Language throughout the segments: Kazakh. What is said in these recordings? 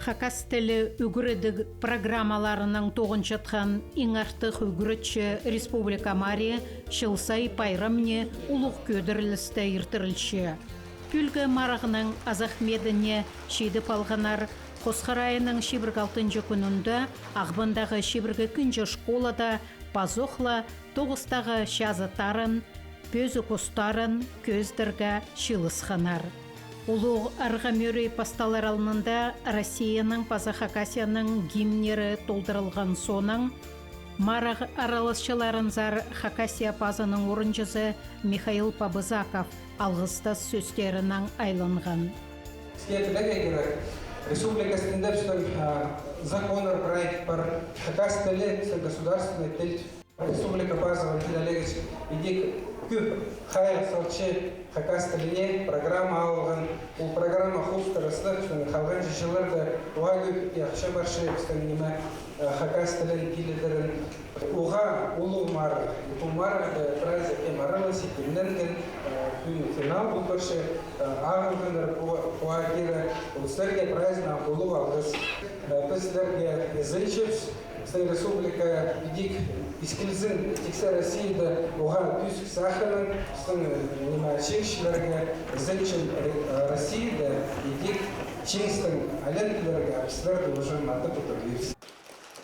Хакас тілі үгірідік программаларының тоғын жатқан ең артық үгірітші Республика Мария Шылсай пайрамне ұлық көдірілісті ертірілші. Пүлгі марағының азахмедіне шейді палғанар Қосқарайының шибірг 6 күнінде ағбандағы шибіргі күнжі школада пазоқла тоғыстағы шазатарын, пөзі құстарын көздіргі шылысқанар. Улуғ арғамөрей пасталар алынында Россияның Паза Хакасияның гимнері толдырылған соның, мараг аралысшыларын зар Хакасия пазының орынжызы Михаил Пабызаков алғыстас сөстерінің айланған. Республика Стендепстон законы проект пар Хакас теле государственный тель Республика Пазова Олегович иди к хая салче Хакас теле программа алган у программа хустарыслы халган жилларда уагы яхшы баршы станима Хакас теле киледерин уга улуг мар тумар праздник эмаралasi кинденген финал был тоже агрегатор уагира усердие праздника улуг алгас пестерге зельчевс Республика Идик искилзин тексе Россияда уга тюск сахарын шеңшілерге зельчев Россияда Идик шеңстің алентлерге абстракты уже маты поторлиз.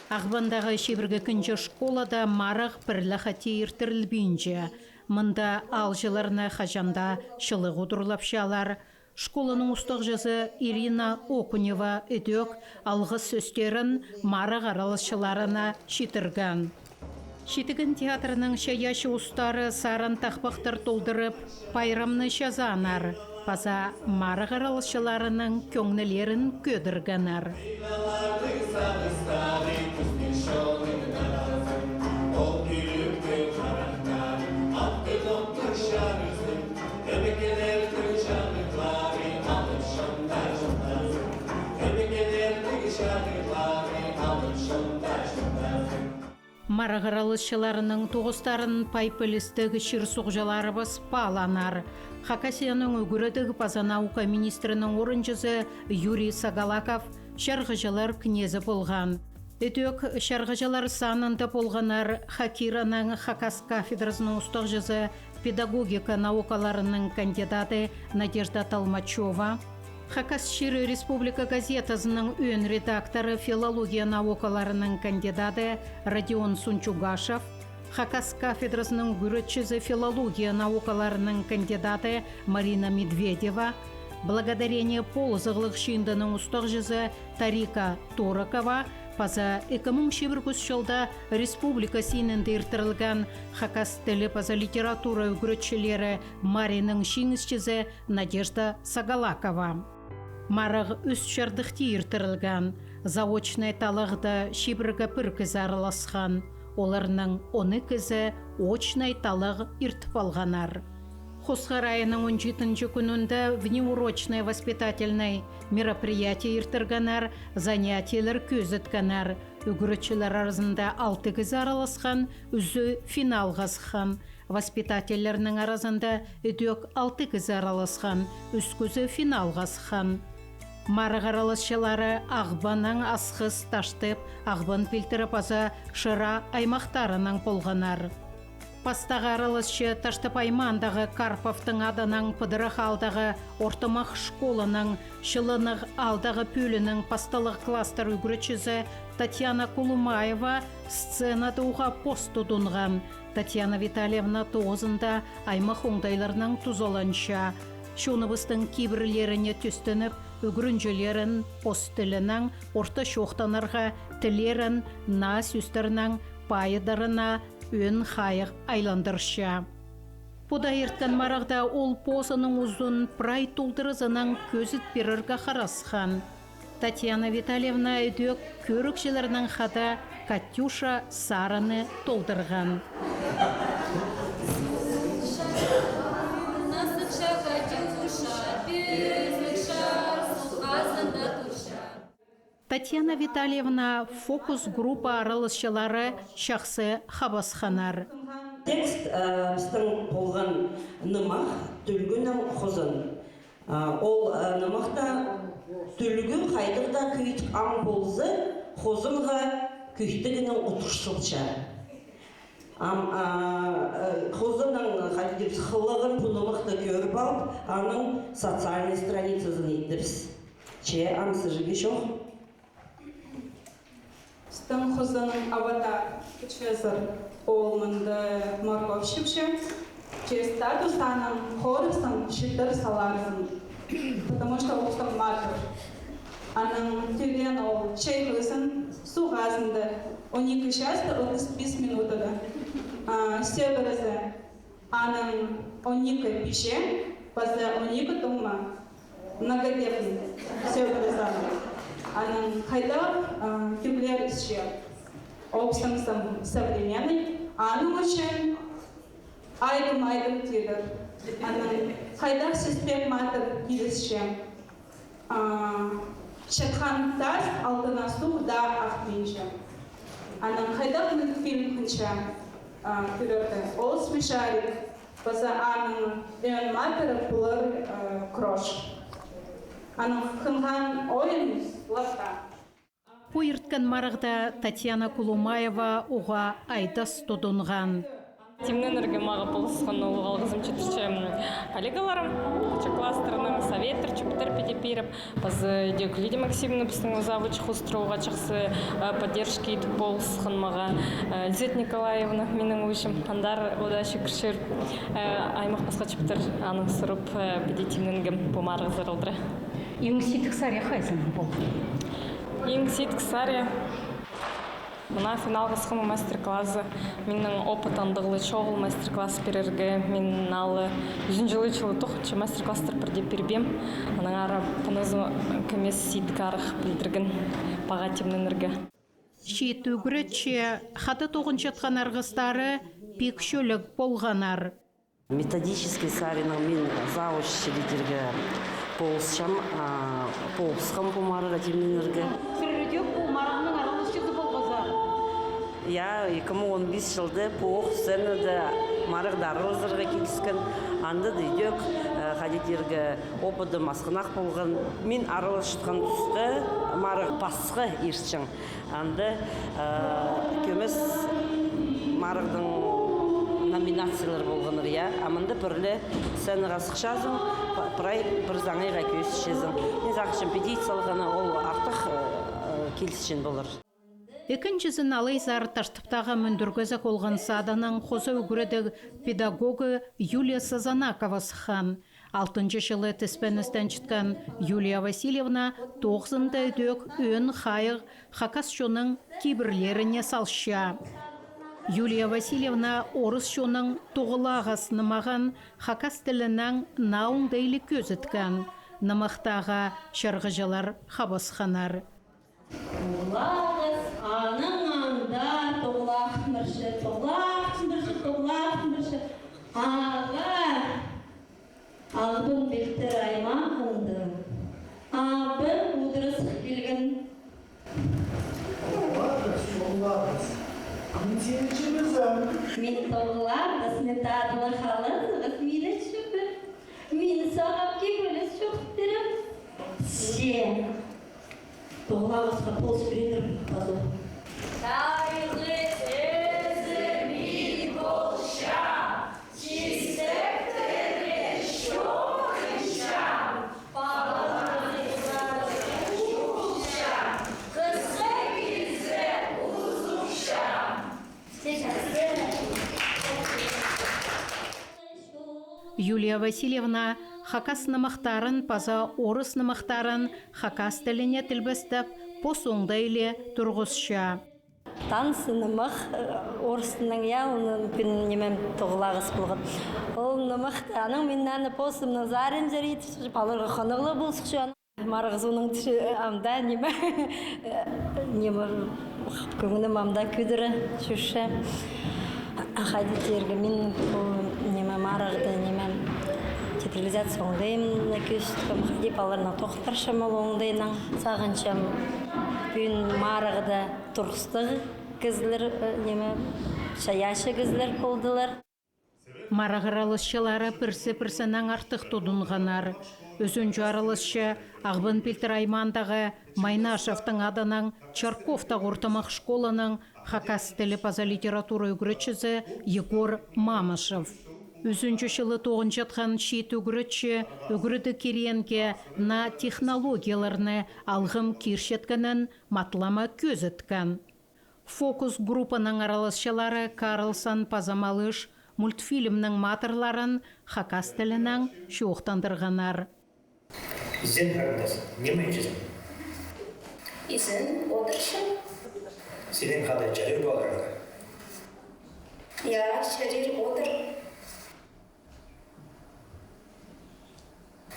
Ағбандағы шебіргі күнжі школада марық бірлі қати ертірілбейінже, мұнда алжыларына қажанда шылық ұдырлапшалар. Школаның ұстық жазы Ирина Окунева өдек алғы сөстерін марық аралысшыларына шетірген. Шетігін театрының шаяшы ұстары сарын тақпақтыр толдырып, пайрамны шазанар. Паза марық аралысшыларының көңнілерін көдіргенар. Марағаралысшыларының тоғыстарын пайпілістігі шырсуғжалары паланар. Хакасияның үгірідігі Пазанаука министрінің орынжызы Юрий Сагалаков шарғыжалар кнезі болған. Өтек шарғыжалар санында болғанар Хакираның Хакас кафедрасының ұстық жызы педагогика наукаларының кандидаты Надежда Толмачева, Хакас Ширы Республика газетасының өн редакторы филология наукаларының кандидаты Родион Сунчугашев, Хакас кафедрасының гүрітшізі филология наукаларының кандидаты Марина Медведева, благодарение ползығылық шиынданың ұстық жызы Тарика Торакова, Паза 2001 жылда республика сенінде ертірілген Хакас тілі паза литература үгірітшілері Маринның шеңісшізі Надежда Сагалакова. Марық үс шардықты ертірілген, заочный талығды шибіргі бір кізі араласқан, оларының 10 кізі очный талығы ертіп алғанар. Қосқарайының 17 күнінде внеурочный воспитательный мероприятие ертіргенер, занятиялар көзіткенер, үгірітшілер арасында 6 кізі араласқан, үзі финалға сыққан. Воспитательлерінің арасында үдек 6 кізі араласқан, үз көзі финалға сыққан. Марық араласшылары ағбаның асқыз таштып, ағбан пілтіріп аза шыра аймақтарының болғанар. Пастағы аралысшы таштып аймандағы Карповтың аданың пыдырық алдағы ортымақ школының шылынық алдағы пөлінің пасталық кластер үгірітшізі Татьяна Кулумаева сценада уға пост тұдынған. Татьяна Витальевна тоғызында аймақ оңдайларының тұзаланша. Шоныбыстың кейбірлеріне түстініп, үгірінжелерін пост тілінің орта шоқтанарға тілерін на сүстерінің пайыдарына өн қайық айландырша. Бұда ерткен марағда ол посының ұзын прай толдырызының көзіт беріргі қарасқан. Татьяна Витальевна өдек көрікшілерінің қада Катюша Сараны толдырған. Татьяна Витальевна фокус-группа аралысшылары шақсы хабасханар. Текст болған нымақ түлгінің құзын. Ол нымақта Түлгін қайдырда күйт ам болзы, қозымға күйттігінің ұтыршылча. Қозымның қайдырс қылығын пұнымықты көріп алып, аның социальный страницасын еттіріс. Че амсы жығы шоқ? Стан хозаның аватар учезар олманды морковщипше, через статус аның хорысын шитер саларсын, потому что ол стан матыр. Аның тюрен ол чайхлысын суғазынды, 12 часты 35 минутада. Себірізі аның 12 пише, базы 12 тума многодетный себірізі аның. Аның қайда тюблер ісше. Обстан современный, аның үшін айдым тегір. Аның қайда систем матыр кедісше. Шатқан тас алтына суқ да ақтейінші. Аның қайда фильм күнше көрерді. Ол смешарик. База аның өн матыры бұлыр крош. Аның қынған ойын лапта. Пойырткан марығда Татьяна Кулумаева уға айдас тодынған. Темненерге мага полысқан олғал қызым четірчі коллегаларым, кластерының советтер, чөптер педепиріп, базы дек Лидия Максимовна біздің завуч хустыруға чықсы поддержки етіп болысқан мага. Лизет Николаевна менің өшім, андар одаши күшір аймақ басқа чөптер аның сұрып педетивненге помарғы зырылдыры. Ең сетік сария қайсын бұл? Ең сетік сария. Мына финалға сқымы мастер-классы. Менің опытандығылы чоғыл мастер-класс берерге. Мен алы жылы тұқытшы мастер-класстар бірде бербем. Аның ара пынызы көмес сетік арық білдірген баға темненерге. Шет өгіретші қаты тоғын жатқан арғыстары пек шөлік болғанар. Методический саринің мен завуч шелетерге болысшам, болысқым бұмарыға темненерге. Сүрредек бұл марағының аралысшысы болғызар. Я 2015 жылды поқ сәніді марығдары ұзырға келіскен. Анды дейдек қадетерге опыды масқынақ болған. Мен аралышытқан тұсқы марық басқы ершің. Анды көмес марығдың номинациялар болғаныр, я. Амынды бірлі сәні ғасықшазың, бір заңайға көсішезің. Мен зақшын петициялығына ол артық келісшен болыр. Екіншісін алайзар таштыптаға мүндіргізі қолған саданың қозы өгіреді педагогы Юлия Сазанакова сыхан. 6 жылы тіспеністен чытқан Юлия Васильевна 9-ында өдек өн қайық хакас шоның кейбірлеріне салша. Юлия Васильевна орыс шоның тоғылағас нымаған хакас тілінің науң дейлі көзіткан. Нымақтаға шарғыжалар қабасханар. Тоғылағыз аның аңда тоғылақтымыршы, тоғылақтымыршы. Аға албын бектер аймағынды. Абы ұдырыс келген. Тоғылағыз. Мен тоғылағыз, мен тадылы қалыңыз, мені шүпір. Мені сағап кебіліс шөптерім. Сен. Тоғылағызға полс бередір қазу. Тайғы тезі мен болша, чистектері шоқынша, балағызға жұқша, қысы кезі ұзықша. Юлия Васильевна хакас нымақтарын паза орыс нымақтарын хакас тіліне тілбістіп посоңда иле тұрғызша. Тансы нымақ орысының оны күн немем тоғылағыз болған. Ол нымақ аның меннәні посымның зарын жарайды, балырға қанығылы болсықшы. Марығыз оның түші амда неме көңінім амда көдірі шүші. Қадетерге мен неме марығды неме театрализация оңдайым көстім. Қаде баларына тоқтаршам ол оңдайынан сағыншам. Күн марығды тұрғыстығы кізлер неме шаяшы кізлер болдылар. Марағыралысшылары пірсі-пірсінен артық тұдынғанар. Өзүнчү аралышчы Ағбын Пилтер Аймандағы Майнашевтың адының Чарковтаг ортамақ школаның хакас тілі паза литература үгірітшісі Егор Мамышев. Өзүнчү жылы 9 жатқан шет үгірітші үгіріді керенке на технологияларны алғым киршеткенін матлама көзіткен. Фокус группаның араласшылары Карлсон Пазамалыш мультфильмнің матырларын хакас тілінің шоқтандырғанар. Izin kardeş, ne mi içiyorsun? İzin oturuşum. Senin kadar çayır bu arada. Ya şerir otur.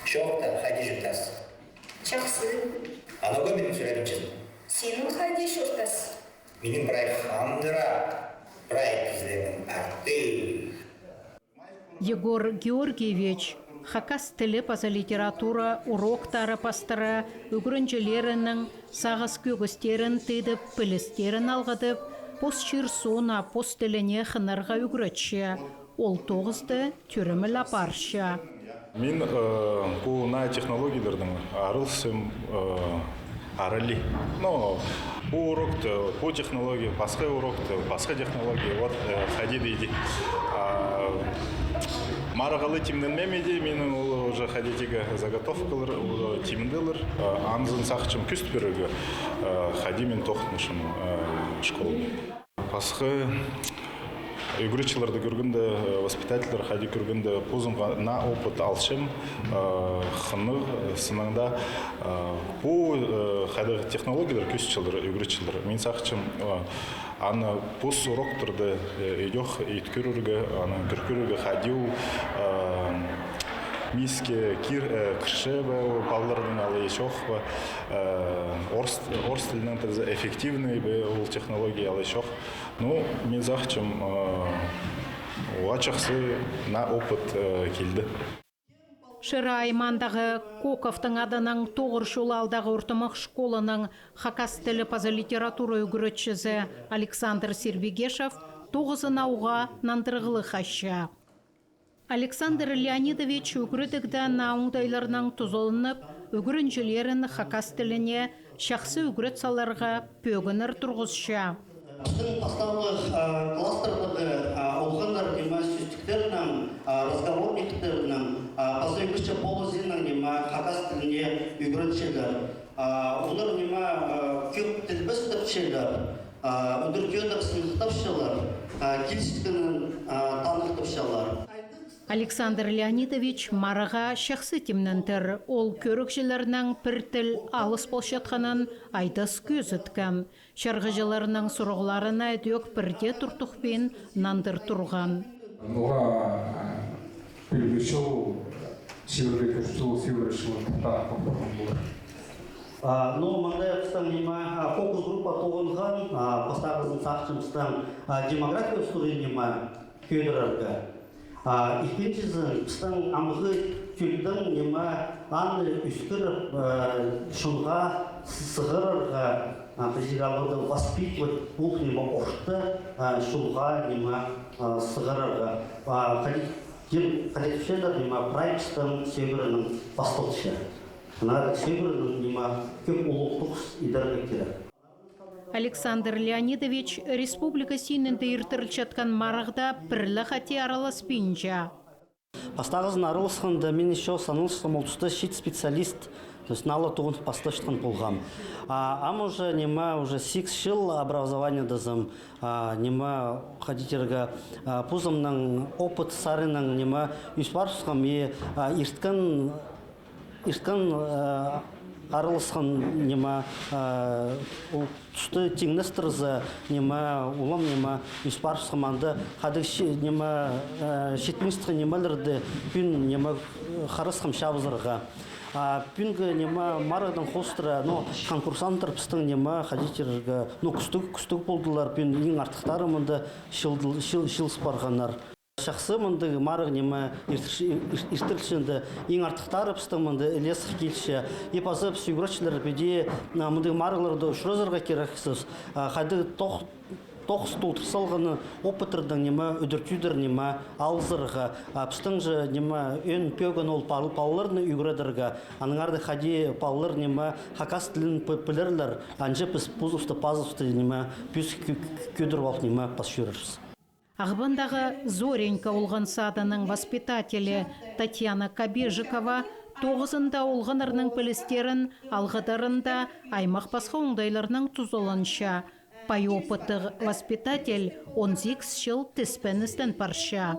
Şoktan hadi jüptas. Çaksın. Anaga benim söylerim çizim. Senin hadi şurtas. Benim bırak hamdıra. Bırak izlemin arttı. Егор Георгиевич хакас тілі паза литература уроктары пастыры үгірінжелерінің сағыз көгістерін тедіп пілістерін алғадып, пос ширсуна пос тіліне хынарға үгіретші. Ол 9-ды түріміл апаршы. Мен бұл на технологиялардың арылсым арали. Но бұл урокты, бұл технология, басқа урокты, басқа технология, вот хади дейді. Марағалы тимнен мемеде, менің уже хадидегі заготовкалар тимділер, анзын сақчым күст берігі хади мен тоқтынышым школы. Басқа үгірітшілерді көргенде, воспитательлер хади көргенде позымға на опыт алшым, қынық сынаңда бұл хадиғы технологиялар көстшілер, үгірітшілер. Мен сақчым аны пос уроктарды идёх иткөрүргө, аны көркөрүргө хадиу миске киршебе баллардын алы ешохва орыс тилинен эффективный бул технология алы ешох. Ну, мен захчым уачаксы на опыт келди. Шыра Аймандағы Коковтың адының тоғыр шол алдағы ортамақ школаның хакас тілі паза литература үгіретшісі Александр Сербегешев 9 науға нандырғылы қашы. Александр Леонидович үгіретігді науңдайларының тұзылынып, үгірінжілерін хакас тіліне шақсы үгірет саларға пөгінір тұрғызшы. Біздің основных кластерлерді олғандар демас сөздіктерінің, разговорникттерінің, позывгіші полызының нема хакас тіліне үгіретшілер. Олар нема көп тілбіс тіпшілер, үдіргендік сынықтапшылар, келістігінің танықтапшылар. Александр Леонидович мараға шақсы тимнентір. Ол көрікшілерінің бір тіл алыс болшатқанын айдас көз өткен. Шарғыжыларының сұрғыларына өдек бірде тұртықпен нандыр тұрған. Оға білгішіл, севірекішіл, севірішіл тұқтақ қоқырған болды. Ну, маңдай қыстан нема фокус группа тоғынған, постағызын сақшымыстан демография ұстыры нема көдіріргі. Екіншізін, біздің амғы көлдің нема аны үскіріп, шынға, сығырырға, физиологды воспитывать бұл нема оршты, шынға нема сығырырға. Қалетішелер нема прайпстың северінің восточы. Северінің нема көп ұлықтық идерге керек. Александр Леонидович республика синінде иртірілчатқан марағда бірлі қате аралас пенжа. Пастағызын аралысқанда мен еще санылшым олтысты шит специалист, то есть налы туғын пасташқан болғам. Ам уже нема уже 6 жыл образования дазым, нема ходитерге пузымның опыт сарының нема үспаршысқам и ирткен аралысқан нема тұшты теңнестірізі нема улам нема үспаршысқаманды қадық нема шетместіғі немалерді пүн нема қарысқам шабызырға. Пүнгі нема марыдың холстыра, но конкурсанттар пістің нема қадетерге, но күстік болдылар пүн ең артықтары мұнды шылыс барғанар. Шақсы мұнды марық нема иртіршінді ең артықтары пістің мұнды лесық келші. Епазы псюгрочылар беде мұнды марығыларды шырызырға керексіз. Қайды тоқс тултырсалғаны опытырдың нема үдіртюдір нема алзырға апстың же нема өн пёган ол палларны үгредерга аныңарды хади паллар нема хакас тілін пілерлер анжы піс пузовты пазовты нема пюс күдірвалық нема пасшүрірс. Ағбандағы Зоренька олған садының воспитателі Татьяна Кабежикова 9-ында олғанырның пілістерін алғыдарында аймақ басқа оңдайларының тұзылынша. Пай опытық воспитатель 18 жыл тіспеністен парша.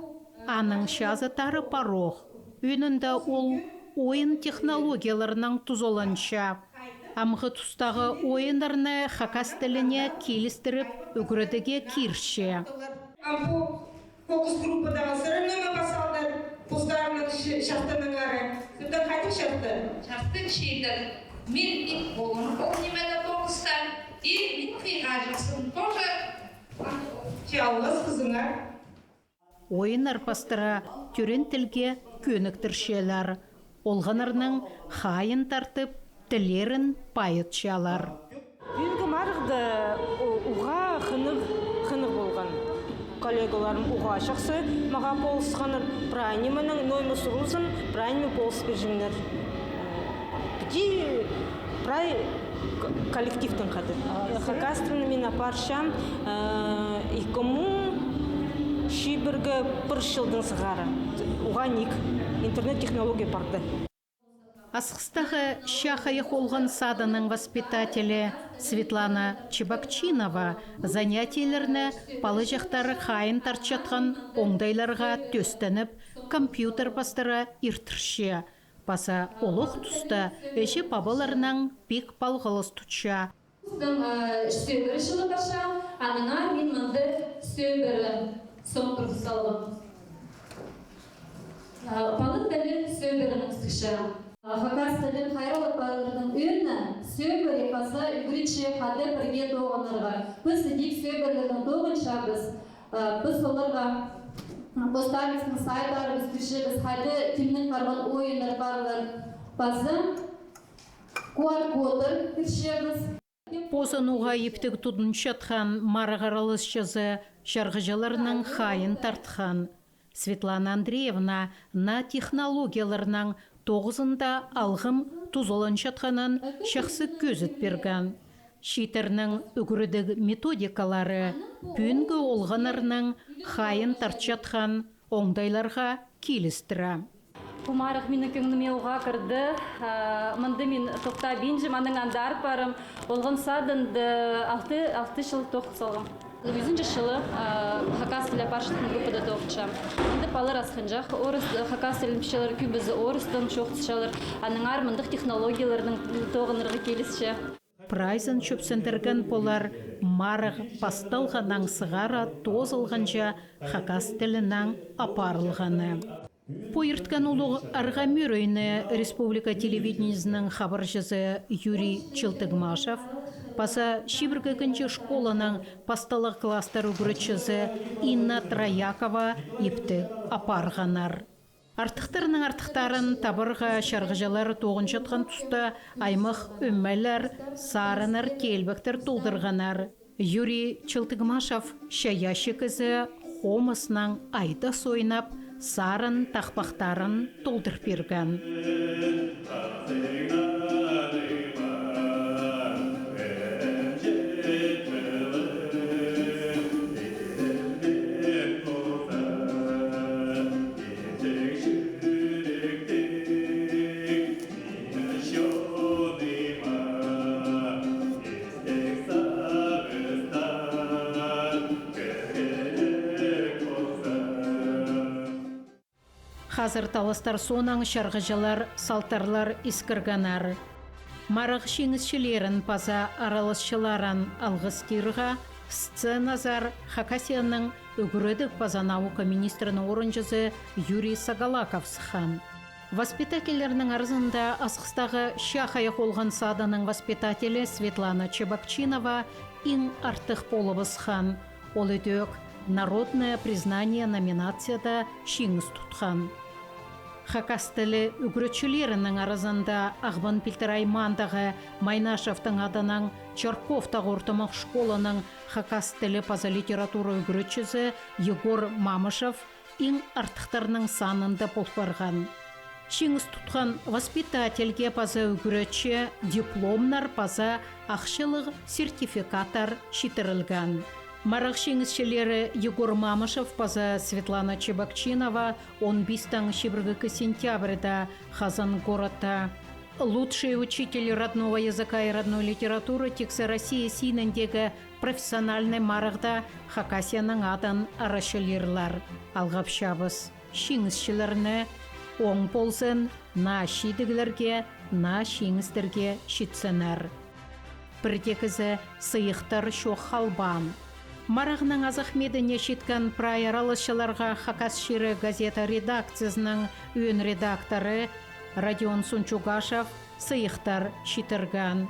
Аның шазытары парох. Үнінде ол ойын технологияларының тұзылынша. Амғы тұстағы ойындарны хакас тіліне келістіріп үгірдіге кирше. Фокус-группадағы сырынымы басалдар, пұстарының шақтының ары. Сүрді қайтық шақты? Шақты чейдір. Мен ит болын немені тоғыстан, и мен қиға жақсын тоже. Чалғыз қызыңа. Ойын арпастыра түрен тілге көніктіршелер. Олғанырның хайын тартып, тілерін пайытшалар. Бүгінгі марықты ұға қынық болған. Коллегаларым уға шақсы, маға полысқаныр прайнимының ноймы сұрылсын, прайнимы полыс бержіңдер. Где прай коллективтің қады. Хакастрыны мен апаршам, и кому шибіргі бір жылдың сығары. Уға ник, интернет-технология барды. Асқыстағы шахайық олған садының воспитателі Светлана Чебакчинова занятийлеріне палы жақтары қайын тартшатқан оңдайларға төстеніп, компьютер бастыра иртірше. Баса олық тұста өші пабаларының пик балғылыз тұтша. Сөйбірі жылы баша, аныңа мен мұнды сөйбірі соң тұрды салғым. Палы дәлі сөйбірінің сұқша. Хакас тілін қайралық балырының өрні сөйбірі қаса үгірінше қады бірге тоғынырға. Біз дик сөйбірлердің тоғынша біз оларға Постарымыздың сайдары біз күші қайды тімнің қарған ойындар барлар. Базы QR-кодыр күшеміз. Позануға ептік тұдын шатқан марағаралыс жазы жарғыжаларының қайын тартқан. Светлана Андреевна на технологияларының 9-ында алғым тұзылын шатқанын шақсы көзіт берген. Шитернің үгірідік методикалары пүнгі олғанарының қайын тартшатқан оңдайларға келістірі. Пумарық мені көңіме оға кірді. Мұнды мен тоқта бенжім аның андар барым. Олғын садынды 6 жыл тоқ салғым. 100 жылы хакас тілі паршытын группада тоқчам. Енді палыр асқынжақ, хакас тілімшілер күбізі орыстың шоқтышалыр. Аның армындық технологиялардың тоғынырғы келісші. Прайзын чөпсендірген болар марық пасталғанан сығара тозылғанша хакас тілінің апарылғаны. Пойыртқан ұлығы арға мөрейні Республика телевидениесінің хабаршысы Юрий Чылтыгмашев, паса Шибіргі күнші школаның пасталық кластар үгірітшісі Инна Траякова епті апарғанар. Артықтарының артықтарын табырға шарғыжалар тоғын жатқан тұста аймақ өммәлер, сарынар келбіктер толдырғанар. Юрий Чылтыгмашев шаяшы кізі хомысының айда сойнап, сарын тақпақтарын толдыр берген. Қазір таластар сонан шарғыжалар, салтарлар искірганар. Марық шеңізшілерін паза аралысшыларын алғыстырға сценазар Хакасияның үгірідік паза наука министрінің орынжызы Юрий Сагалаков сыхан. Воспитательлерінің арзында асқыстағы шахаяқ олған саданың воспитателі Светлана Чебакчинова ең артық болыбы сыхан. Ол өтек народное признание номинацияда шеңіз тұтқан. хакас тілі үгірітшілерінің арасында Ағбан Пілтіраймандағы Майнашевтың адының Чарковтағы ортамақ школының хакас тілі паза литература үгірітшісі Егор Мамышев ең артықтарының санында болпарған. Шеңіз тұтқан воспитательге паза үгірітші дипломнар паза ақшылық сертификатар шетірілген. Марық шеңізшілері Егор Мамышев паза Светлана Чебакчинова 15 сентябрьда Хазан городта. Лучший учитель родного языка и родной литературы текса России синіндегі профессиональный марықта хакасияның атын арашылерлар. Алғапшабыз шеңізшілеріне оң болсын, на шидігілерге, на шеңіздерге шитсенер. Бірдекізі сыйықтар шоқ халбан. Марағының Азахмедіне шеткен прайыралышыларға хакас ширы газета редакциясының өн редакторы Родион Сунчугашев сыйықтар шитірген.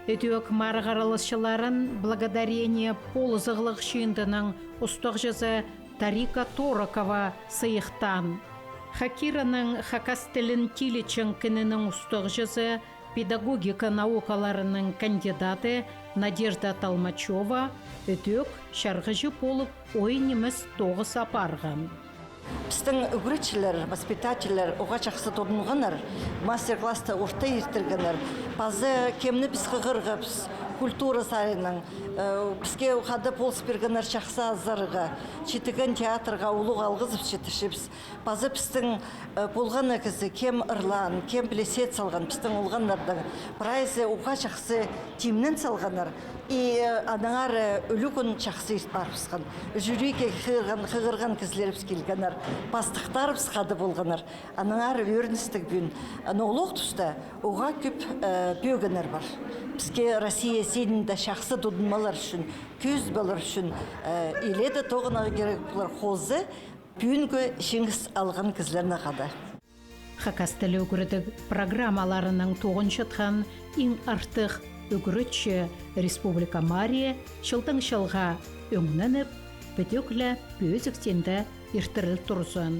Өтек марғаралышыларын благодарение полызығлық шындының ұстық жазы Тарика Торокова сыйықтан. Хакираның хакас тілін тилечен кінінің ұстық жазы педагогика наукаларының кандидаты Надежда Толмачева өтек шарғыжы болып ойынымыз 9 апарған. Біздің үгіретшілер, воспитателер, оға жақсы тұрынғанар, мастер-класты орта ертіргенер, базы кемні біз қығырғапыз, культура сайының, бізге қады полыс бергенер жақсы азарыға, жетіген театрға ұлық алғызып жетішіпіз. Базы біздің болған әкізі кем ұрлан, кем білесет салған, біздің олғандардың прайзы оға жақсы тимнен салғанар. И анаңар үлігін жақсы барбысқан. Жүрейге қығырған кізлеріміз келгенар, бастықтарымыз қады болғанар. Анаңар өріністік бүйін. Ноғылық тұста оға көп бөгінер бар. Бізге Россия сенінде жақсы дұдынмалар үшін, көз балар үшін еледі тоғынаға керек бұлар қозы бүйінгі шеңіз алған кізлеріне қады. Хакас тілі үгірдік программаларының тоғын жатқан ең артық үгірітші Республика Мария шылтың шылға өңініп, бөтеклі бөзіктенді ертіріл тұрсын.